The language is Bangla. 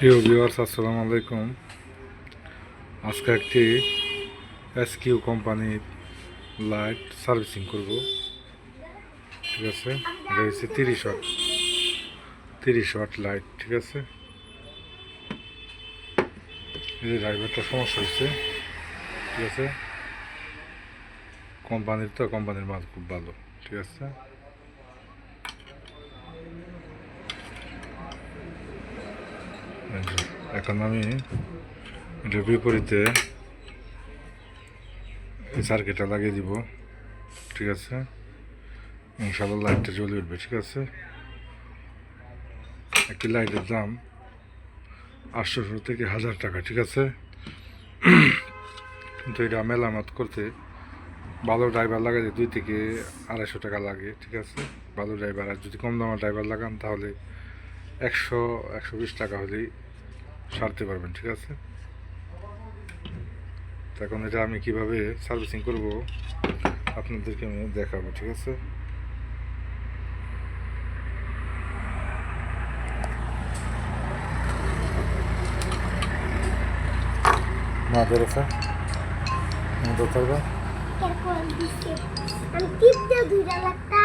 প্রিয় ভিউয়ার্স, আসসালামু আলাইকুম। আজকে একটি এসকিউ কোম্পানির লাইট সার্ভিসিং করব। ঠিক আছে, এটা হচ্ছে 30 ওয়াট লাইট। ঠিক আছে, এই যে ড্রাইভারটা সমস্যা হচ্ছে। ঠিক আছে, কোম্পানির মাল খুব ভালো। ঠিক আছে, এখন আমি এটার বিপরীতে এই সার্কিটটা লাগিয়ে দিব। ঠিক আছে, ইনশাআল্লাহ লাইটটা জ্বলে উঠবে। ঠিক আছে, একটি লাইটের দাম 800 থেকে 1000 টাকা। ঠিক আছে, কিন্তু এটা মেরামত করতে ভালো ড্রাইভার লাগালে 2 থেকে 250 টাকা লাগে। ঠিক আছে, ভালো ড্রাইভার। আর যদি কম দামের ড্রাইভার লাগান তাহলে 100-120 টাকা হলেই সারতে পারবেন। ঠিক আছে, এখন এটা আমি কিভাবে সার্ভিসিং করব আপনাদেরকে আমি দেখাবো। ঠিক আছে, মা ধরেছে ধরতে পারবা। আমি টিপ দিয়ে 2 লাখটা